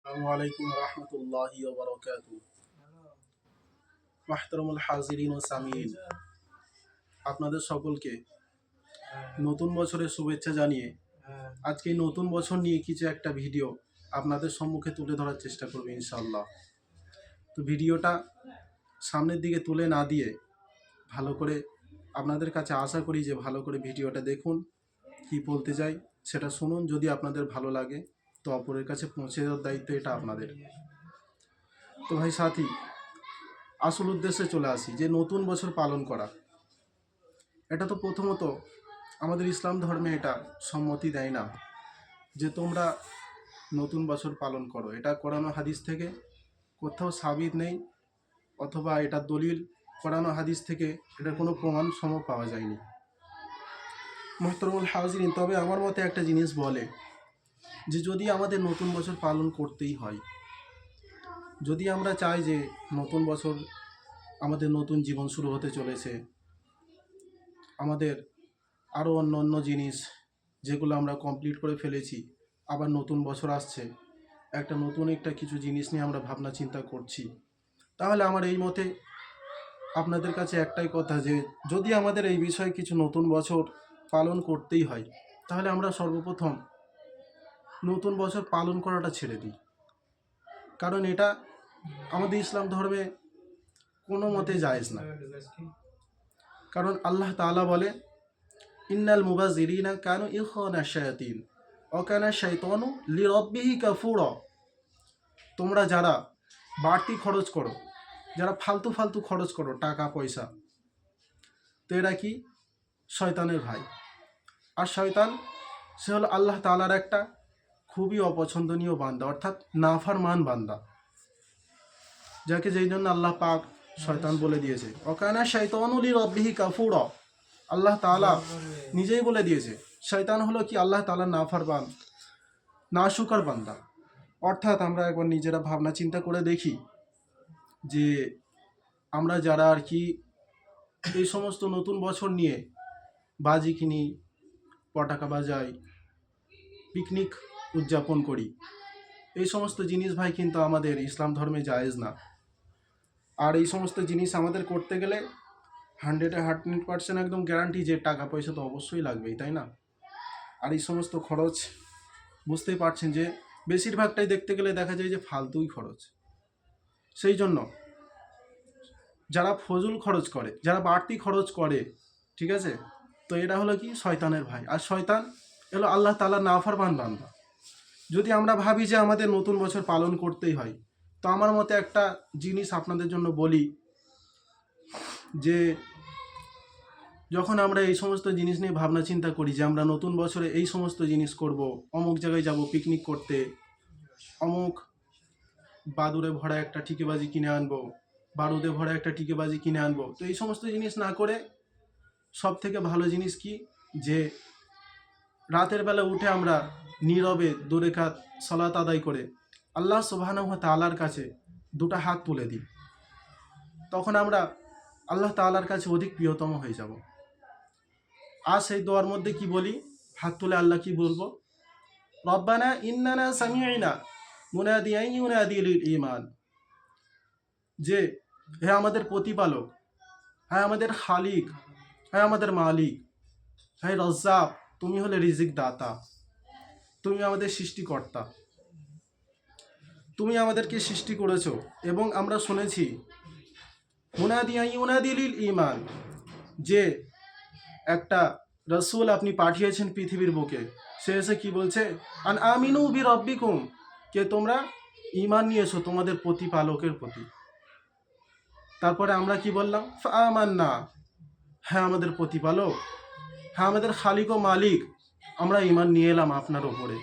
আসসালামু আলাইকুম রহমতুল্লাহি ওয়া বারাকাতুহু। মাহতারামুল হাজিরিন ও সামিন, আপনাদের সকলকে নতুন বছরের শুভেচ্ছা জানিয়ে আজকে এই নতুন বছর নিয়ে কিছু একটা ভিডিও আপনাদের সম্মুখে তুলে ধরার চেষ্টা করবে ইনশাআল্লাহ। তো ভিডিওটা সামনের দিকে তুলে না দিয়ে ভালো করে আপনাদের কাছে আশা করি যে ভালো করে ভিডিওটা দেখুন, কি বলতে চাই সেটা শুনুন। যদি আপনাদের ভালো লাগে তো অপরের কাছে পৌঁছে দেওয়ার দায়িত্ব এটা আপনাদের। তো ভাই সাথী, আসল উদ্দেশ্যে চলে আসি যে নতুন বছর পালন করা, এটা তো প্রথমত আমাদের ইসলাম ধর্মে এটা সম্মতি দেয় না যে তোমরা নতুন বছর পালন করো। এটা কোরআন হাদিস থেকে কোথাও সাবিত নেই, অথবা এটা দলিল কোরআন হাদিস থেকে এটার কোনো প্রমাণ সম পাওয়া যায়নি। মুহতারামুল হাজিরিন, তবে আমার মতে একটা জিনিস বলে যে যদি আমাদের নতুন বছর পালন করতেই হয়, যদি আমরা চাই যে নতুন বছর আমাদের নতুন জীবন শুরু হতে চলেছে, আমাদের আরও অন্য অন্য জিনিস যেগুলো আমরা কমপ্লিট করে ফেলেছি, আবার নতুন বছর আসছে, একটা কিছু জিনিস নিয়ে আমরা ভাবনা চিন্তা করছি, তাহলে আমার এই মতে আপনাদের কাছে একটাই কথা যে যদি আমাদের এই বিষয়ে কিছু নতুন বছর পালন করতেই হয়, তাহলে আমরা সর্বপ্রথম নতুন বছর পালন করাটা ছেড়ে দিই। কারণ এটা আমাদের ইসলাম ধর্মে কোনো মতে জায়েজ না। কারণ আল্লাহ তাআলা বলে, ইন্নাল মুবাযযিরিনা কানু ইখওয়ানা শায়াতিন ওয়া কানা শাইতানু লিরাব্বিহি কাফুরা। তোমরা যারা বাড়তি খরচ করো, যারা ফালতু ফালতু খরচ করো টাকা পয়সা, তো এরা কি শয়তানের ভাই। আর শয়তান সে হলো আল্লাহ তাআলার একটা খুবই অপছন্দনীয় বান্দা, অর্থাৎ নাফরমান বান্দা, যাকে যেই জন্য আল্লাহ পাক শয়তান বলে দিয়েছে ওয়াকানা শাইতানু লিরাব্বিহি কাফুরা। আল্লাহ তাআলা নিজেই বলে দিয়েছে শয়তান হলো কি আল্লাহ তাআলার নাফরমান, নাশুকর বান্দা। অর্থাৎ আমরা একবার নিজেরা ভাবনা চিন্তা করে দেখি যে আমরা যারা আর কি এই সমস্ত নতুন বছর নিয়ে বাজি কিনি, পটাকা বাজাই, পিকনিক উদযাপন করি, এই সমস্ত জিনিস ভাই কিন্তু আমাদের ইসলাম ধর্মে জায়েজ না। আর এই সমস্ত জিনিস আমাদের করতে গেলে 100% একদম গ্যারান্টি যে টাকা পয়সা তো অবশ্যই লাগবেই, তাই না? আর এই সমস্ত খরচ বুঝতেই পারছেন যে বেশিরভাগটাই দেখতে গেলে দেখা যায় যে ফালতুই খরচ। সেই জন্য যারা ফজুল খরচ করে, যারা বাড়তি খরচ করে, ঠিক আছে, তো এটা হলো কি শয়তানের ভাই। আর শয়তান এলো আল্লাহ তাআলার নাফরমান বান্দা। যদি আমরা ভাবি যে আমাদের নতুন বছর পালন করতেই হয়, তো আমার মতে একটা জিনিস আপনাদের জন্য বলি যে যখন আমরা এই সমস্ত জিনিস নিয়ে ভাবনা চিন্তা করি যে আমরা নতুন বছরে এই সমস্ত জিনিস করব, অমুক জায়গায় যাব পিকনিক করতে, অমুক বাদুড়ে ভরা একটা টিকেবাজি কিনে আনবো, বারুদে ভরা একটা টিকেবাজি কিনে আনবো, তো এই সমস্ত জিনিস না করে সব থেকে ভালো জিনিস কি যে রাতের বেলা উঠে আমরা নীরবে 2 রাকাত সালাত আদায় করে আল্লাহ সুবহানাহু ওয়া তাআলার কাছে 2টা হাত তুলে দিই। তখন আমরা আল্লাহ তাআলার কাছে অধিক প্রিয়তম হয়ে যাব। আর সেই দোয়ার মধ্যে কি বলি, হাত তুলে আল্লাহ কি বলবো, রব্বানা ইন্নানা সামি'না মুনাদিয়ান ইউনাদি লিল ঈমান, যে হে আমাদের প্রতিপালক, হে আমাদের খালিক, হে আমাদের মালিক, হে রজ্জাক, তুমি হলে রিজিক দাতা, তুমি আমাদের সৃষ্টিকর্তা, তুমি আমাদেরকে সৃষ্টি করেছো। এবং আমরা শুনেছি মুনাদিয়ান ইউনাদি লিল ঈমান, যে একটা রসুল আপনি পাঠিয়েছেন পৃথিবীর বুকে, সে এসে কি বলছে, আন আমিনু বি রব্বিকুম, কে তোমরা ঈমান নিয়েছো তোমাদের প্রতিপালকের প্রতি। তারপরে আমরা কি বললাম, ফাআমান্না, হ্যাঁ আমাদের প্রতিপালক, হ্যাঁ আমাদের খালিক ও মালিক, আমরা ঈমান নিয়ে এলাম আপনার ওপরে,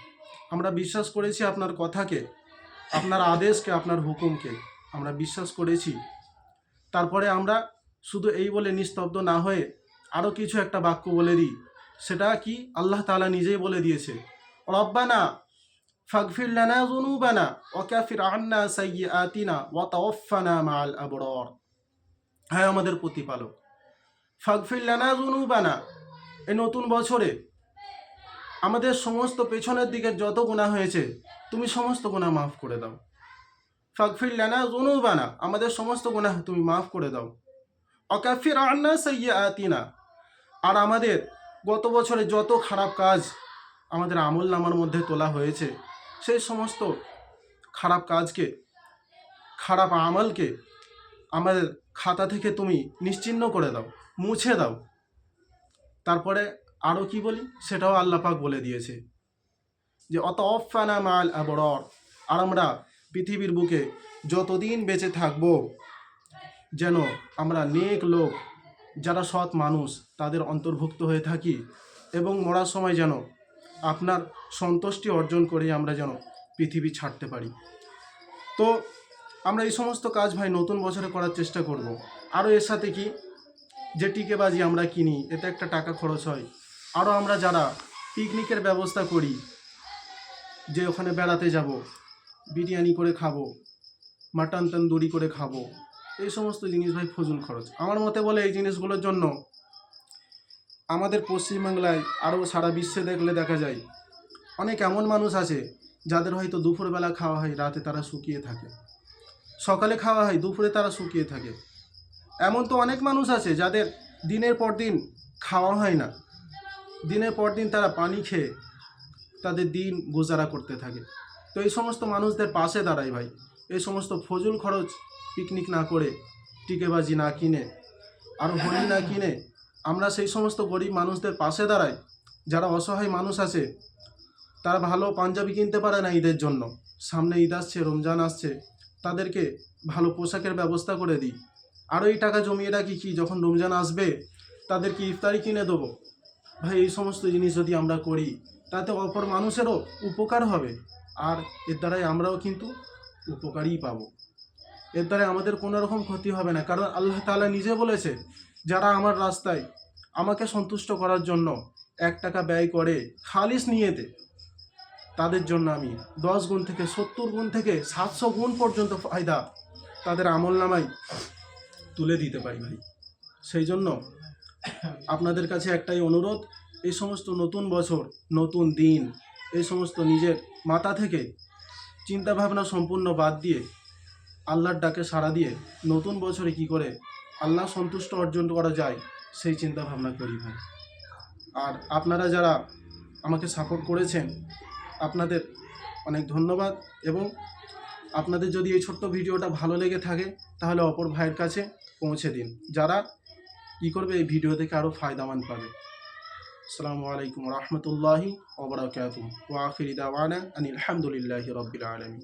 আমরা বিশ্বাস করেছি আপনার কথাকে, আপনার আদেশকে, আপনার হুকুমকে আমরা বিশ্বাস করেছি। তারপরে আমরা শুধু এই বলে নিস্তব্ধ না হয়ে আরও কিছু একটা বাক্য বলে দিই, সেটা কি আল্লাহ তাআলা নিজেই বলে দিয়েছে, রব্বানা ফাগফির লানা যুনুবানা ওয়া কাফির আন্না সাইয়্যাতিনা ওয়া তাওয়াফানা মাআল আবরার। হ্যাঁ আমাদের প্রতিপালক, ফাগফির লানা যুনুবানা, এই নতুন বছরে আমাদের সমস্ত পেছনের দিকে যত গুনাহ হয়েছে তুমি সমস্ত গুনাহ মাফ করে দাও। ফাগফির লানা যুনুবানা, আমাদের সমস্ত গুনাহ তুমি মাফ করে দাও। ওয়াকাফির আন্না সাইয়্যাতিনা, আর আমাদের গত বছরে যত খারাপ কাজ আমাদের আমল নামার মধ্যে তোলা হয়েছে সেই সমস্ত খারাপ কাজকে, খারাপ আমলকে আমাদের খাতা থেকে তুমি নিশ্চিহ্ন করে দাও, মুছে দাও। তারপরে আরও কি বলি সেটাও আল্লাহ পাক বলে দিয়েছে যে অতওয়াফানা মাল আবরার, আর আমরা পৃথিবীর বুকে যতদিন বেঁচে থাকব যেন আমরা নেক লোক, যারা সৎ মানুষ তাদের অন্তর্ভুক্ত হয়ে থাকি, এবং মরার সময় যেন আপনার সন্তুষ্টি অর্জন করে আমরা যেন পৃথিবী ছাড়তে পারি। তো আমরা এই সমস্ত কাজ ভাই নতুন বছরে করার চেষ্টা করব। আরও এর সাথে কি, যে টিকেবাজি আমরা কিনি এতে একটা টাকা খরচ হয়। আরও আমরা যারা পিকনিকের ব্যবস্থা করি, যে ওখানে বেড়াতে যাব, বিরিয়ানি করে খাবো, মাটন তন্দুরি করে খাবো, এই সমস্ত জিনিস ভাই ফজুল খরচ। আমার মতে বলে এই জিনিসগুলোর জন্য আমাদের পশ্চিমবাংলায় আরও সারা বিশ্বে দেখলে দেখা যায় অনেক এমন মানুষ আছে যাদের হয়তো দুপুরবেলা খাওয়া হয়, রাতে তারা শুকিয়ে থাকে, সকালে খাওয়া হয়, দুপুরে তারা শুকিয়ে থাকে। এমন তো অনেক মানুষ আছে যাদের দিনের পর দিন খাওয়া হয় না, দিনের পর দিন তারা পানি খেয়ে তাদের দিন গুজারা করতে থাকে। তো এই সমস্ত মানুষদের পাশে দাঁড়াই ভাই, এই সমস্ত ফজুল খরচ পিকনিক না করে, টিকেবাজি না কিনে, আরও হোলি না কিনে আমরা সেই সমস্ত গরিব মানুষদের পাশে দাঁড়াই। যারা অসহায় মানুষ আছে, তারা ভালো পাঞ্জাবি কিনতে পারে না ঈদের জন্য, সামনে ঈদ আসছে, রমজান আসছে, তাদেরকে ভালো পোশাকের ব্যবস্থা করে দিই। আরও এই টাকা জমিয়ে রাখি কি যখন রমজান আসবে তাদেরকে ইফতারি কিনে দেবো। ভাই এই সমস্ত জিনিস যদি আমরা করি তাতে অপর মানুষেরও উপকার হবে, আর এর দ্বারাই আমরাও কিন্তু উপকারই পাবো। এর দ্বারা আমাদের কোনো রকম ক্ষতি হবে না, কারণ আল্লাহ তাআলা নিজে বলেছে যারা আমার রাস্তায় আমাকে সন্তুষ্ট করার জন্য 1 টাকা ব্যয় করে খালিস নিয়েতে, তাদের জন্য আমি 10 গুণ থেকে 70 গুণ থেকে 700 গুণ পর্যন্ত ফায়দা তাদের আমল নামায় তুলে দিতে পারি ভাই। সেই জন্য আপনাদের কাছে একটাই অনুরোধ, এই সমস্ত নতুন বছর, নতুন দিন, এই সমস্ত নিজের মাথা থেকে চিন্তাভাবনা সম্পূর্ণ বাদ দিয়ে আল্লাহর ডাকে সাড়া দিয়ে নতুন বছরে কি করে আল্লাহ সন্তুষ্ট অর্জন করা যায় সেই চিন্তা ভাবনা করি ভাই। আর আপনারা যারা আমাকে সাপোর্ট করেছেন আপনাদের অনেক ধন্যবাদ, এবং আপনাদের যদি এই ছোট্ট ভিডিওটা ভালো লেগে থাকে তাহলে অপর ভাইয়ের কাছে পৌঁছে দিন, যারা কী করবে এই ভিডিও থেকে আরও ফায়দামান পাবে। আসসালামু আলাইকুম রহমতুল্লাহি ওয়া বারাকাতুহু ওয়া আখিরি দাওয়ানা আনিল হামদুলিল্লাহি রাব্বিল আলামিন।